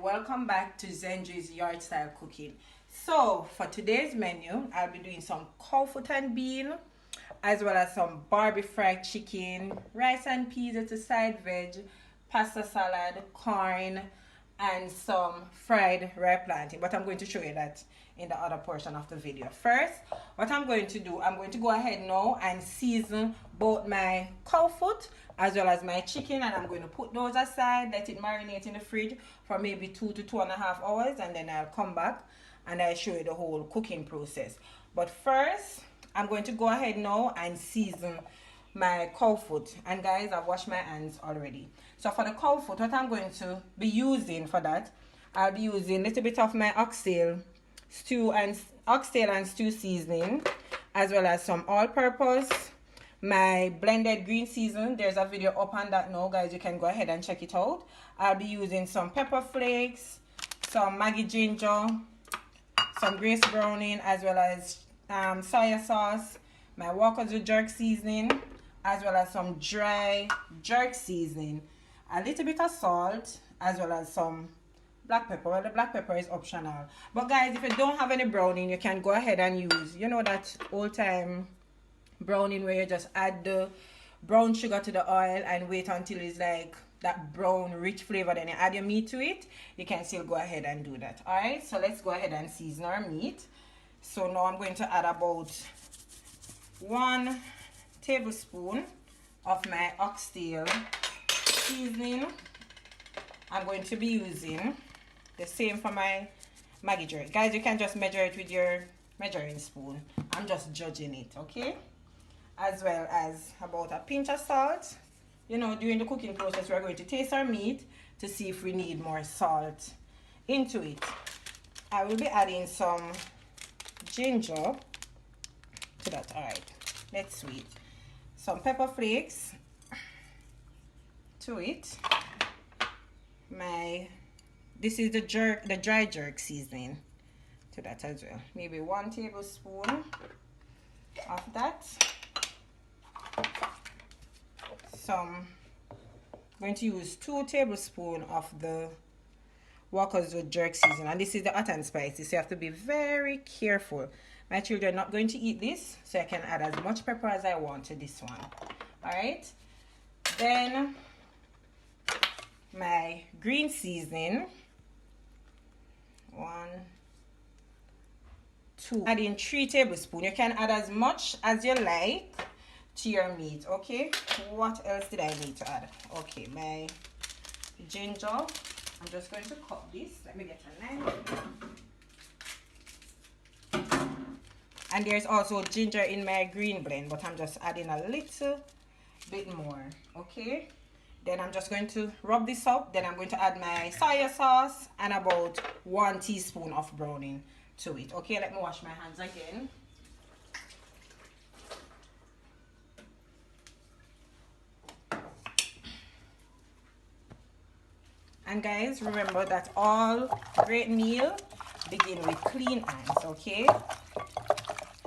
welcome back to Zenji's Yard Style Cooking. So for today's menu, I'll be doing some Cowfoot and bean, as well as some Barbie fried chicken, rice and peas as a side veg, pasta salad, corn, and some fried ripe plantain. But I'm going to show you that in the other portion of the video. First, what I'm going to do, I'm going to go ahead now and season both my Cowfoot as well as my chicken, and I'm going to put those aside, let it marinate in the fridge for maybe 2 to 2.5 hours, and then I'll come back and I'll show you the whole cooking process. But first, I'm going to go ahead now and season my Cowfoot. And guys, I've washed my hands already. So for the Cowfoot, what I'm going to be using for that, I'll be using a little bit of my oxtail and stew seasoning, as well as some all-purpose, my blended green season. There's a video up on that now, guys. You can go ahead and check it out. I'll be using some pepper flakes, some Maggi ginger, some Grace browning, as well as soy sauce, my Walker's with jerk seasoning, as well as some dry jerk seasoning, a little bit of salt, as well as some black pepper. Well, the black pepper is optional, but guys, if you don't have any browning, you can go ahead and use, you know, that old time browning where you just add the brown sugar to the oil and wait until it's like that brown rich flavor, then you add your meat to it. You can still go ahead and do that. All right, so let's go ahead and season our meat. So now I'm going to add about 1 tablespoon of my oxtail seasoning. I'm going to be using the same for my Maggi jerk. Guys, you can just measure it with your measuring spoon. I'm just judging it, okay? As well as about a pinch of salt. You know, during the cooking process, we're going to taste our meat to see if we need more salt into it. I will be adding some ginger to that. All right, let's sweet. Some pepper flakes to it. This is the dry jerk seasoning to that as well. Maybe 1 tablespoon of that. I'm going to use 2 tablespoons of the Walker's with jerk seasoning, and this is the hot and spicy, so you have to be very careful. My children are not going to eat this, so I can add as much pepper as I want to this one. All right, then my green seasoning, 1, 2, add in 3 tablespoons. You can add as much as you like to your meat. Okay, what else did I need to add? Okay, my ginger. I'm just going to cut this. Let me get a knife. And there's also ginger in my green blend, but I'm just adding a little bit more. Okay, then I'm just going to rub this up. Then I'm going to add my soy sauce and about 1 teaspoon of browning to it. Okay, let me wash my hands again. And guys, remember that all great meal begin with clean hands. Okay,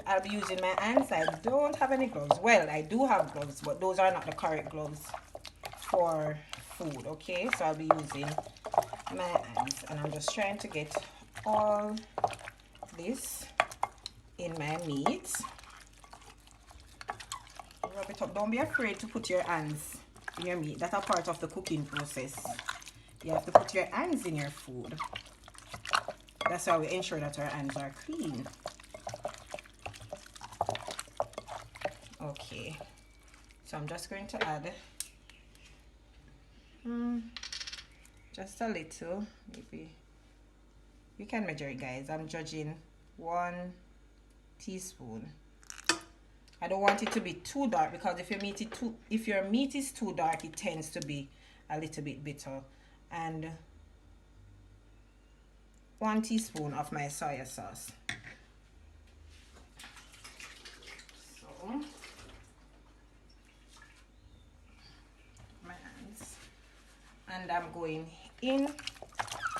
I'll be using my hands. I don't have any gloves. Well, I do have gloves, but those are not the correct gloves for food. Okay, so I'll be using my hands, and I'm just trying to get all this in my meat. Rub it up. Don't be afraid to put your hands in your meat. That's a part of the cooking process. You have to put your hands in your food. That's how we ensure that our hands are clean. Okay, so I'm just going to add just a little, maybe. You can measure it, guys. I'm judging 1 teaspoon. I don't want it to be too dark, because if your meat is too dark, it tends to be a little bit bitter. And 1 teaspoon of my soy sauce. So my hands, and I'm going in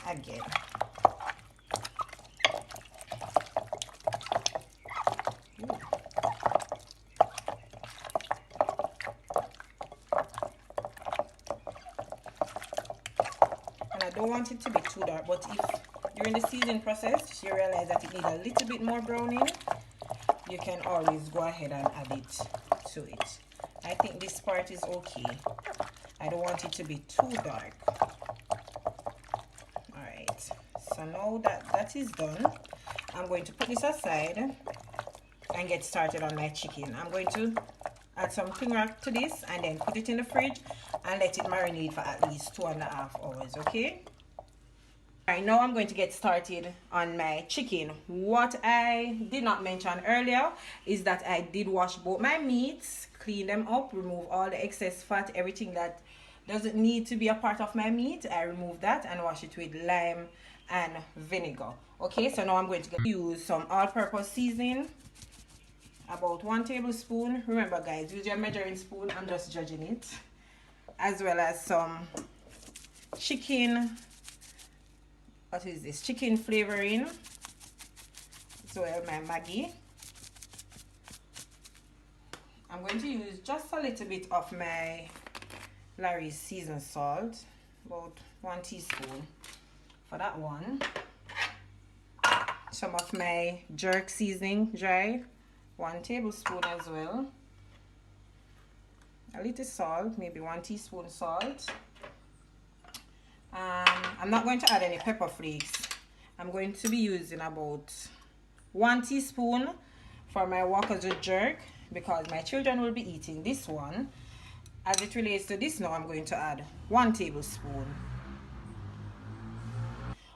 again. don't want it to be too dark, but if during the seasoning process you realize that it needs a little bit more browning, you can always go ahead and add it to it. I think this part is okay. I don't want it to be too dark. Alright, so now that is done, I'm going to put this aside and get started on my chicken. I'm going to add some finger to this and then put it in the fridge and let it marinate for at least 2.5 hours, okay? Alright, now I'm going to get started on my chicken. What I did not mention earlier is that I did wash both my meats, clean them up, remove all the excess fat, everything that doesn't need to be a part of my meat. I remove that and wash it with lime and vinegar. Okay, so now I'm going to use some all-purpose seasoning, about 1 tablespoon. Remember guys, use your measuring spoon, I'm just judging it. As well as some chicken, what is this, chicken flavoring, as well my Maggi. I'm going to use just a little bit of my Larry's seasoned salt, about 1 teaspoon for that one. Some of my jerk seasoning dry, 1 tablespoon as well. A little salt, maybe 1 teaspoon salt. I'm not going to add any pepper flakes. I'm going to be using about 1 teaspoon for my Walker's jerk because my children will be eating this one. As it relates to this now, I'm going to add 1 tablespoon.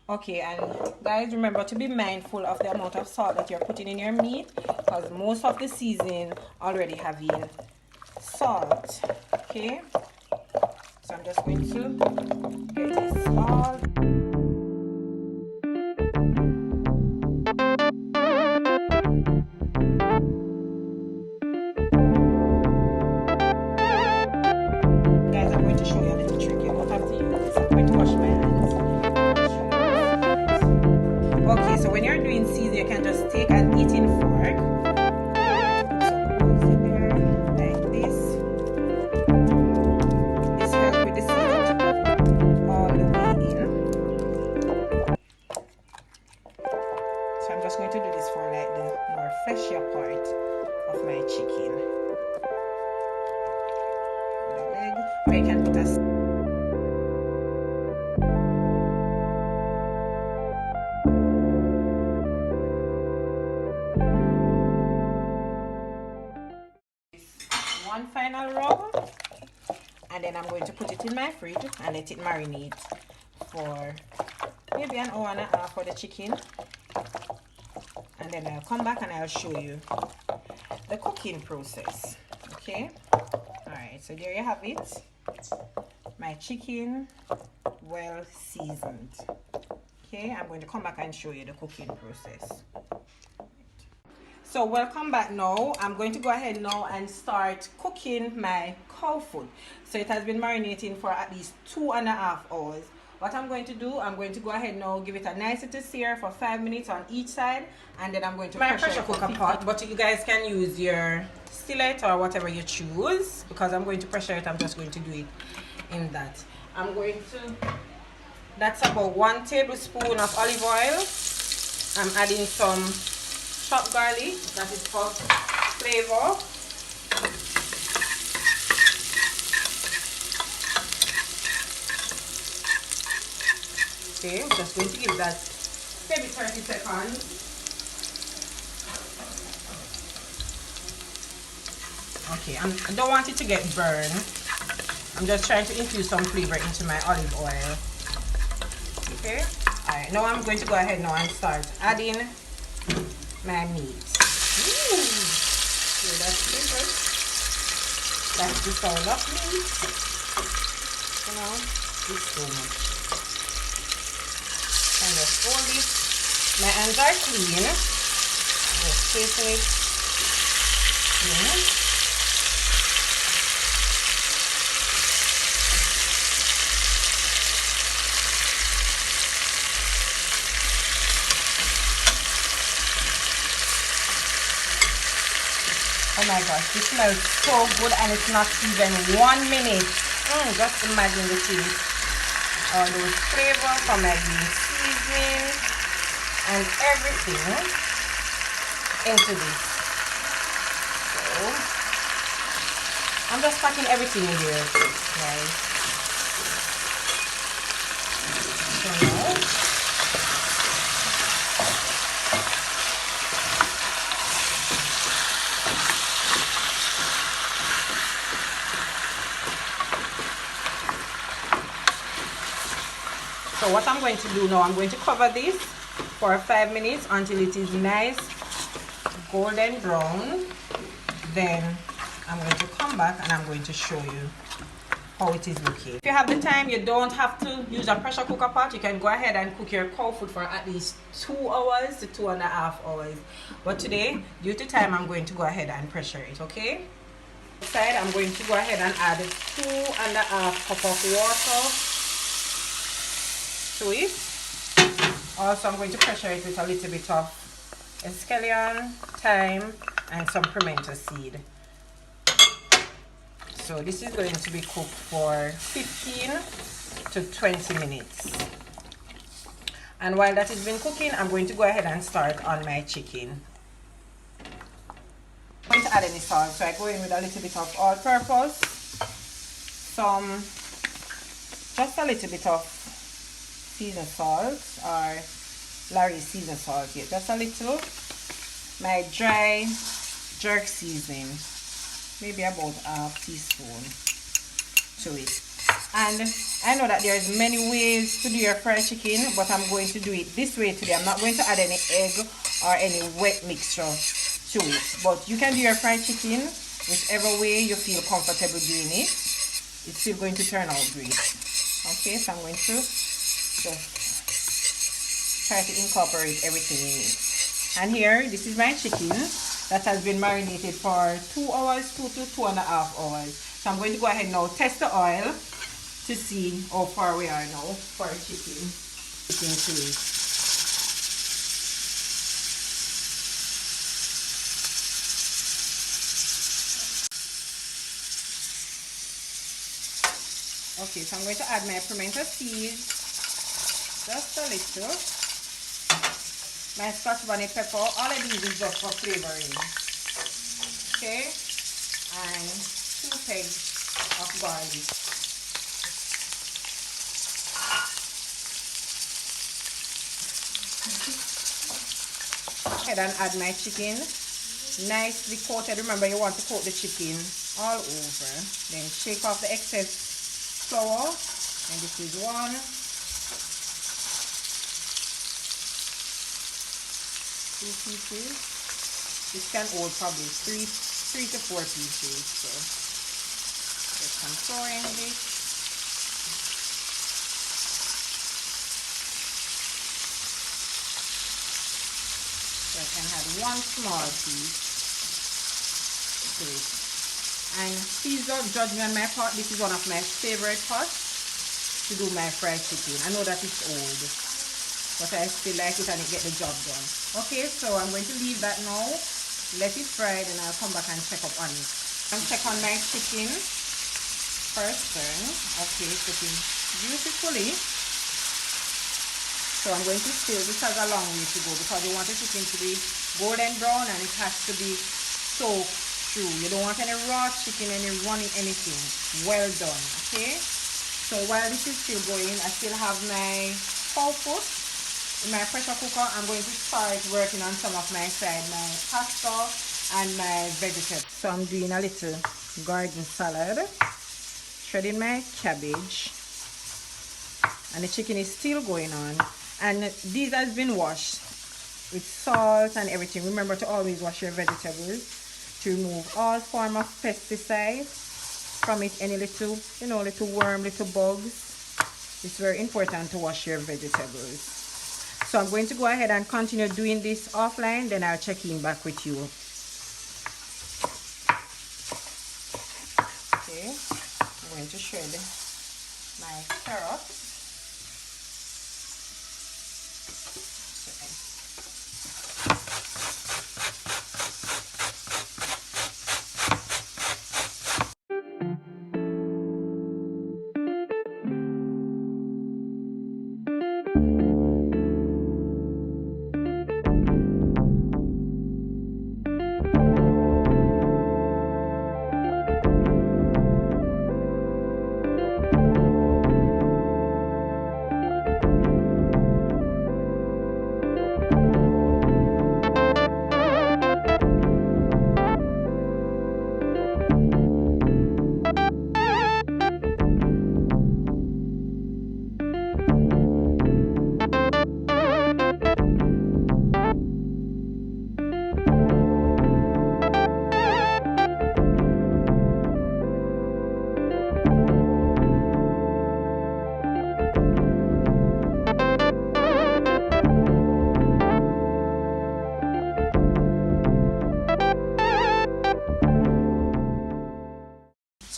Okay, and guys, remember to be mindful of the amount of salt that you're putting in your meat because most of the seasoning already having salt. Okay, so I'm just going to get this salt. Guys, I'm going to show you a little trick. You don't have to use this. I'm going to wash my hands. Okay, so when you're doing seasoning, you can just take an eating fork, put some in there like this. This helps with the seasoning to all the way in. So I'm just going to do this for like the more fleshier part of my chicken. The leg, or you can put a one final rub, and then I'm going to put it in my fridge and let it marinate for maybe an hour and a half for the chicken, and then I'll come back and I'll show you the cooking process. Okay, all right, so there you have it, my chicken well seasoned. Okay, I'm going to come back and show you the cooking process. So welcome back. Now I'm going to go ahead now and start cooking my cow food. So it has been marinating for at least 2.5 hours. What I'm going to do, I'm going to go ahead now, give it a nice little sear for 5 minutes on each side, and then I'm going to pressure cook a pot. But you guys can use your skillet or whatever you choose. Because I'm going to pressure it, I'm just going to do it in that. I'm going to, that's about 1 tablespoon of olive oil. I'm adding some chopped garlic, that is for flavor. Okay, I'm just going to give that maybe 30 seconds. Okay, I don't want it to get burned. I'm just trying to infuse some flavor into my olive oil. Okay, alright, now I'm going to go ahead now and start adding my meat. Ooh, so that's different. That's the sound of meat. You know, it's so much. And just hold it. My hands are clean. Just placing it in. Oh my gosh, this smells so good, and it's not even 1 minute. Just imagine the taste. all those flavors from my green seasoning and everything into this. So I'm just packing everything in here, guys. So now, so what I'm going to do now, I'm going to cover this for 5 minutes until it is nice golden brown. Then I'm going to come back and I'm going to show you how it is looking. If you have the time, you don't have to use a pressure cooker pot. You can go ahead and cook your cow food for at least 2 hours to 2.5 hours. But today, due to time, I'm going to go ahead and pressure it, okay? Side, I'm going to go ahead and add 2.5 cups of water to it. Also, I'm going to pressure it with a little bit of scallion, thyme, and some pimento seed. So this is going to be cooked for 15 to 20 minutes. And while that has been cooking, I'm going to go ahead and start on my chicken. I'm going to add any salt, so I go in with a little bit of all-purpose, just a little bit of seasoned salt, or Larry's seasoned salt here, just a little. My dry jerk seasoning, maybe about ½ teaspoon to it. And I know that there's many ways to do your fried chicken, but I'm going to do it this way today. I'm not going to add any egg or any wet mixture to it, but you can do your fried chicken whichever way you feel comfortable doing it. It's still going to turn out great. Okay, so I'm going to just try to incorporate everything in it. And here, this is my chicken that has been marinated for 2 hours, 2 to 2.5 hours. So I'm going to go ahead now, test the oil to see how far we are now for chicken. To it. Okay, so I'm going to add my pimento seeds, just a little. My scotch bonnet pepper, all of these is just for flavoring. Okay, and 2 pegs of garlic. Go ahead and add my chicken, nicely coated. Remember, you want to coat the chicken all over. Then shake off the excess flour, and this is 1, 2 pieces. This can hold probably 3 to 4 pieces. So just some flour in this. So I can have 1 small piece to it. And please don't judge me on my pot. This is one of my favorite pots to do my fried chicken. I know that it's old, but I still like it and it gets the job done. Okay, so I'm going to leave that now. Let it fry, and I'll come back and check up on it. And check on my chicken. First turn. Okay, it's cooking beautifully. So I'm going to stir. This has a long way to go because you want the chicken to be golden brown and it has to be soaked through. You don't want any raw chicken, any runny anything. Well done. Okay. So while this is still going, I still have my Cowfoot in my pressure cooker. I'm going to start working on some of my side, my pasta and my vegetables. So I'm doing a little garden salad, shredding my cabbage, and the chicken is still going on. And these has been washed with salt and everything. Remember to always wash your vegetables to remove all form of pesticides from it, any little, little worm, little bugs. It's very important to wash your vegetables. So I'm going to go ahead and continue doing this offline, then I'll check in back with you. Okay, I'm going to shred my carrots.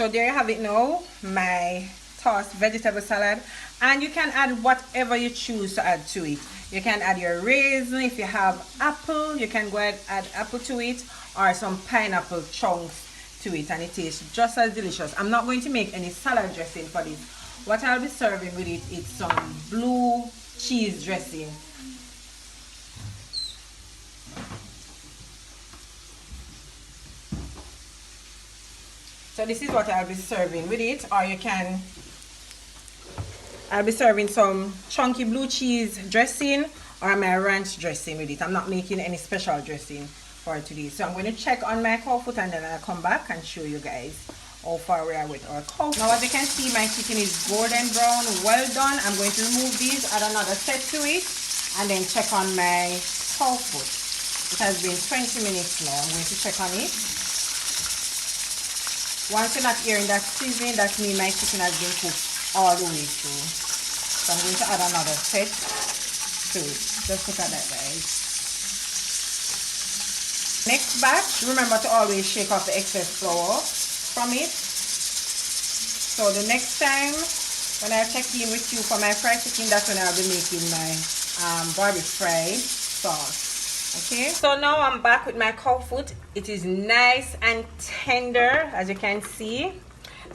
So there you have it now, my tossed vegetable salad, and you can add whatever you choose to add to it. You can add your raisin. If you have apple, you can go ahead and add apple to it, or some pineapple chunks to it, and it tastes just as delicious. I'm not going to make any salad dressing for this. What I'll be serving with it is some blue cheese dressing. So this is what I'll be serving with it, or I'll be serving some chunky blue cheese dressing or my ranch dressing with it. I'm not making any special dressing for today. So I'm going to check on my Cowfoot, and then I'll come back and show you guys how far we are with our Cowfoot. Now as you can see, my chicken is golden brown, well done. I'm going to remove these, add another set to it, and then check on my Cowfoot. It has been 20 minutes now. I'm going to check on it. Once you're not hearing that sizzling, that means my chicken has been cooked all the way through. So I'm going to add another set to it. Just look at that, guys. Next batch, remember to always shake off the excess flour from it. So the next time when I check in with you for my fried chicken, that's when I'll be making my Barbie fried sauce. Okay, so now I'm back with my Cowfoot. It is nice and tender, as you can see.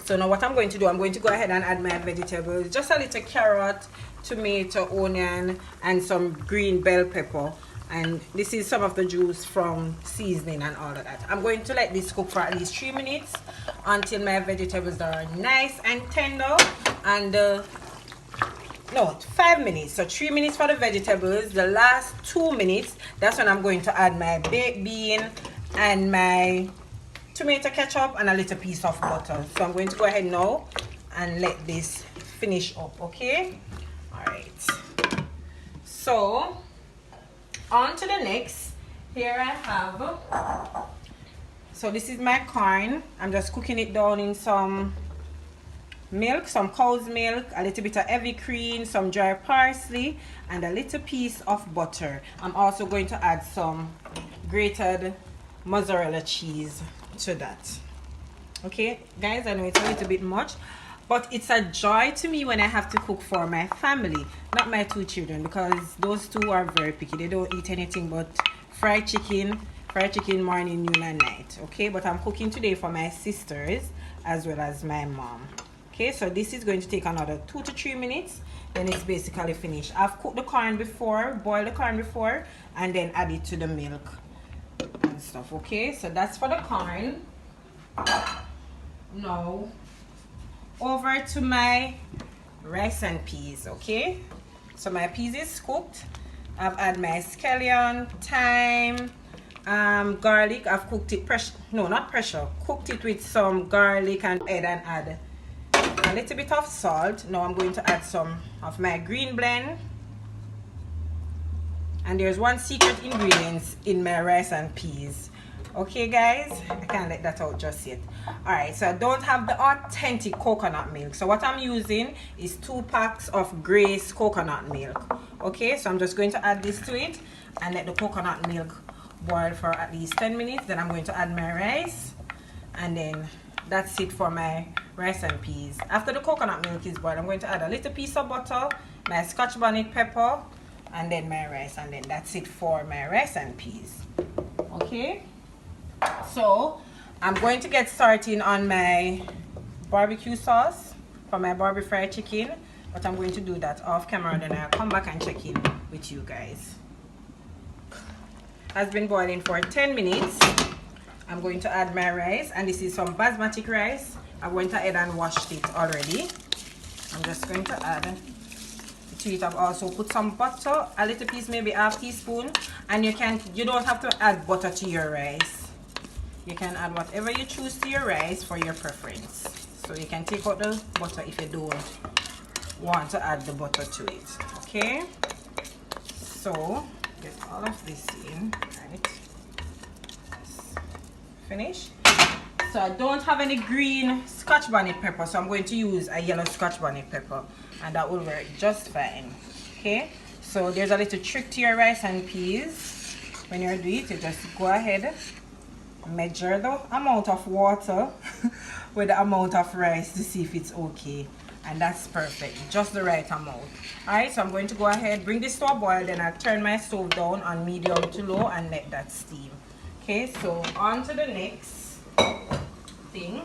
So now what I'm going to do, I'm going to go ahead and add my vegetables. Just a little carrot, tomato, onion, and some green bell pepper. And this is some of the juice from seasoning and all of that. I'm going to let this cook for at least 3 minutes until my vegetables are nice and tender. And no, 5 minutes. So 3 minutes for the vegetables. The last 2 minutes, that's when I'm going to add my baked bean and my tomato ketchup and a little piece of butter. So I'm going to go ahead now and let this finish up. Okay, all right. So on to the next. Here I have, so this is my corn. I'm just cooking it down in some milk, some cow's milk, a little bit of heavy cream, some dry parsley, and a little piece of butter. I'm also going to add some grated mozzarella cheese to that. Okay guys, I know it's a little bit much, but it's a joy to me when I have to cook for my family, not my 2 children, because those 2 are very picky. They don't eat anything but fried chicken morning, noon, and night. Okay, but I'm cooking today for my sisters as well as my mom. Okay, so this is going to take another 2 to 3 minutes, then it's basically finished. I've cooked the corn before, boiled the corn before, and then add it to the milk and stuff. Okay, so that's for the corn. Now over to my rice and peas. Okay, so my peas is cooked. I've added my scallion, thyme, garlic. I've cooked it cooked it with some garlic and add a little bit of salt. Now I'm going to add some of my green blend, and there's one secret ingredient in my rice and peas. Okay guys, I can't let that out just yet. All right, so I don't have the authentic coconut milk, so what I'm using is 2 packs of Grace coconut milk. Okay, so I'm just going to add this to it and let the coconut milk boil for at least 10 minutes. Then I'm going to add my rice, and then that's it for my rice and peas. After the coconut milk is boiled, I'm going to add a little piece of butter, my Scotch bonnet pepper, and then my rice, and then that's it for my rice and peas. Okay, so I'm going to get started on my barbecue sauce for my Barbie fried chicken, but I'm going to do that off camera, then I'll come back and check in with you guys. Has been boiling for 10 minutes. I'm going to add my rice, and this is some basmati rice. I went ahead and washed it already. I'm just going to add to it. I've also put some butter, a little piece, maybe ½ teaspoon, and you don't have to add butter to your rice. You can add whatever you choose to your rice for your preference. So you can take out the butter if you don't want to add the butter to it. Okay, so get all of this in. Right, finish. So I don't have any green Scotch bonnet pepper, so I'm going to use a yellow Scotch bonnet pepper, and that will work just fine. Okay, so there's a little trick to your rice and peas. When you do it, you just go ahead, measure the amount of water with the amount of rice to see if it's okay, and that's perfect, just the right amount. All right, so I'm going to go ahead, bring this to a boil, then I'll turn my stove down on medium to low and let that steam. Okay, so on to the next thing.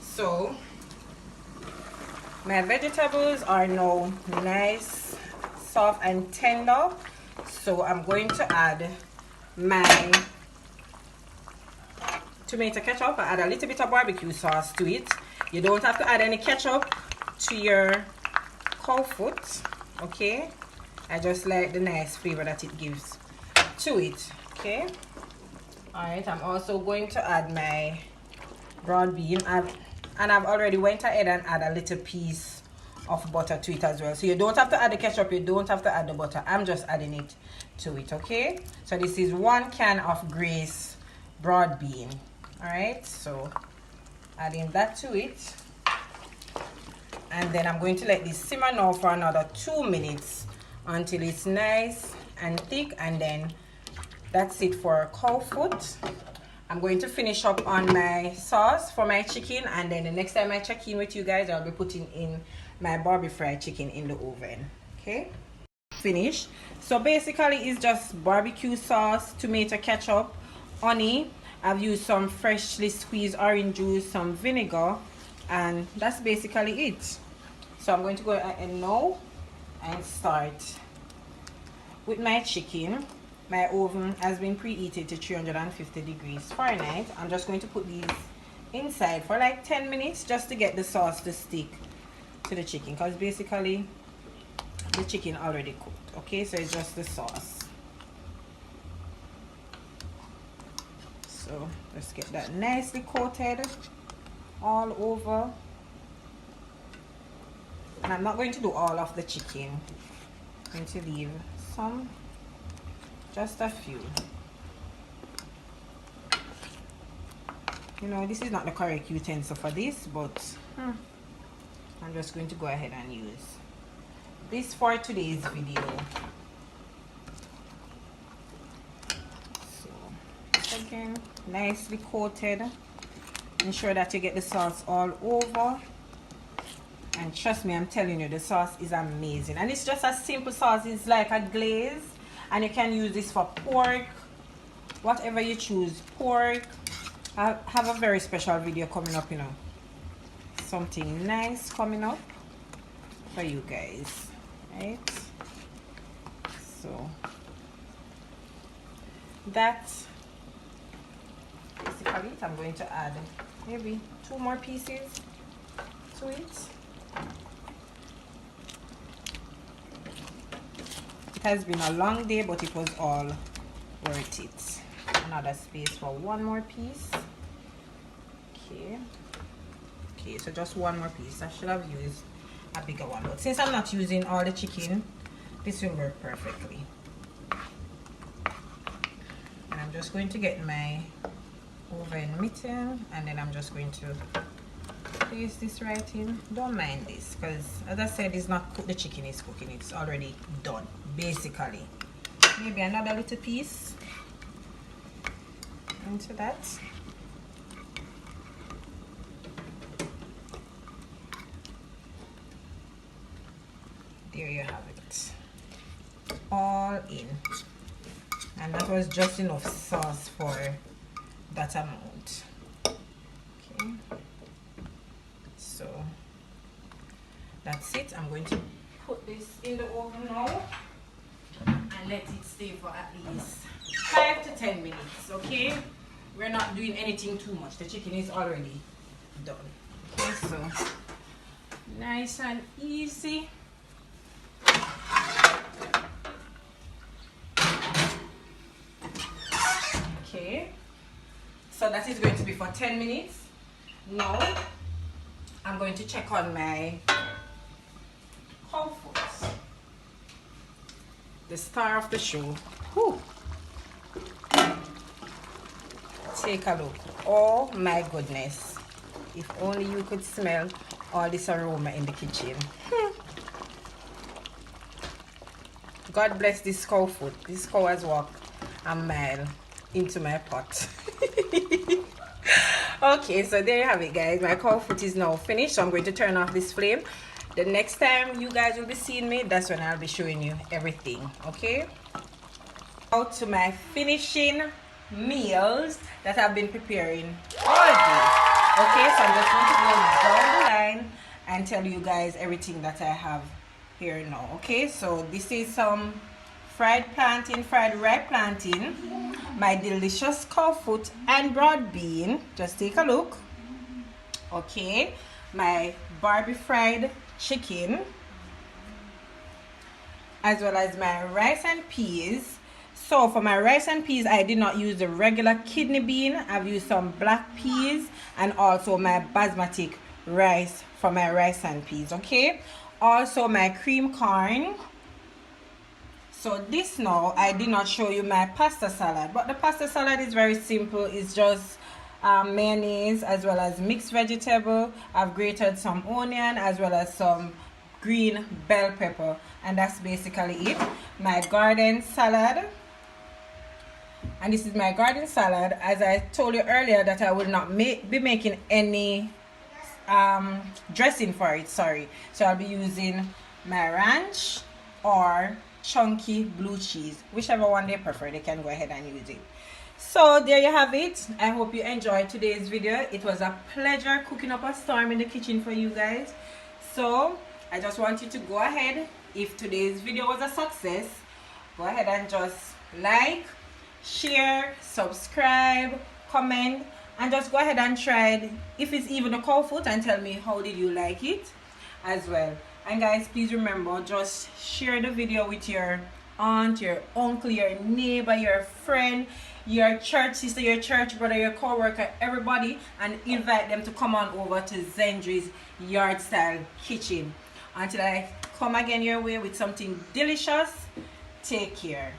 So my vegetables are now nice, soft and tender, so I'm going to add my tomato ketchup. I add a little bit of barbecue sauce to it. You don't have to add any ketchup to your Cowfoot, okay? I just like the nice flavor that it gives to it, okay? Alright, I'm also going to add my broad bean. I've already went ahead and add a little piece of butter to it as well. So you don't have to add the ketchup, you don't have to add the butter. I'm just adding it to it, okay? So this is 1 can of Grace broad bean. Alright, so adding that to it. And then I'm going to let this simmer now for another 2 minutes until it's nice and thick, and then that's it for Cowfoot. I'm going to finish up on my sauce for my chicken, and then the next time I check in with you guys, I'll be putting in my Barbie fried chicken in the oven. Okay, finished. So basically it's just barbecue sauce, tomato ketchup, honey. I've used some freshly squeezed orange juice, some vinegar, and that's basically it. So I'm going to go ahead now and start with my chicken. My oven has been preheated to 350 degrees Fahrenheit. I'm just going to put these inside for like 10 minutes just to get the sauce to stick to the chicken, because basically the chicken already cooked. Okay, so it's just the sauce. So let's get that nicely coated all over. And I'm not going to do all of the chicken. I'm going to leave some, just a few. You know, this is not the correct utensil for this, but I'm just going to go ahead and use this for today's video. So again, nicely coated. Ensure that you get the sauce all over. And trust me, I'm telling you, the sauce is amazing. And it's just a simple sauce. It's like a glaze. And you can use this for pork, whatever you choose. Pork. I have a very special video coming up, you know. Something nice coming up for you guys. Right? So that's basically it. I'm going to add maybe 2 more pieces to it. It has been a long day, but it was all worth it. Another space for 1 more piece. Okay, so just 1 more piece. I should have used a bigger one, but since I'm not using all the chicken, this will work perfectly. And I'm just going to get my oven mitten, and then I'm just going to place this right in. Don't mind this, because as I said, it's not cooked. The chicken is cooking, it's already done basically. Maybe another little piece into that. There you have it, all in. And that was just enough sauce for that amount. Okay, so that's it. I'm going to put this in the oven now and let it stay for at least 5 to 10 minutes. Okay, we're not doing anything too much. The chicken is already done. Okay, so nice and easy. Okay, so that is going to be for 10 minutes. Now I'm going to check on my Cowfoot, the star of the show. Whew. Take a look. Oh my goodness, if only you could smell all this aroma in the kitchen. God bless this Cowfoot. This cow has walked a mile into my pot. Okay, so there you have it, guys. My cowfoot is now finished, so I'm going to turn off this flame. The next time you guys will be seeing me, that's when I'll be showing you everything. Okay, out to my finishing meals that I've been preparing all day. Okay, so I'm just going to go down the line and tell you guys everything that I have here now. Okay, so this is some fried ripe plantain, my delicious cowfoot and broad bean, just take a look. Okay, my Barbie fried chicken, as well as my rice and peas. So for my rice and peas, I did not use the regular kidney bean. I've used some black peas and also my basmati rice for my rice and peas. Okay, also my cream corn. So this now, I did not show you my pasta salad, but the pasta salad is very simple. It's just mayonnaise as well as mixed vegetable. I've grated some onion as well as some green bell pepper, and that's basically it. My garden salad, and this is my garden salad. As I told you earlier that I will not be making any dressing for it, sorry. So I'll be using my ranch or chunky blue cheese, whichever one they prefer. They can go ahead and use it. So there you have it. I hope you enjoyed today's video. It was a pleasure cooking up a storm in the kitchen for you guys. So I just want you to go ahead, if today's video was a success, go ahead and just like, share, subscribe, comment, and just go ahead and try it, if it's even a cowfoot, and tell me how did you like it as well. And guys, please remember, just share the video with your aunt, your uncle, your neighbor, your friend, your church sister, your church brother, your co-worker, everybody, and invite them to come on over to Zendri's Yard Style Kitchen. Until I come again your way with something delicious, take care.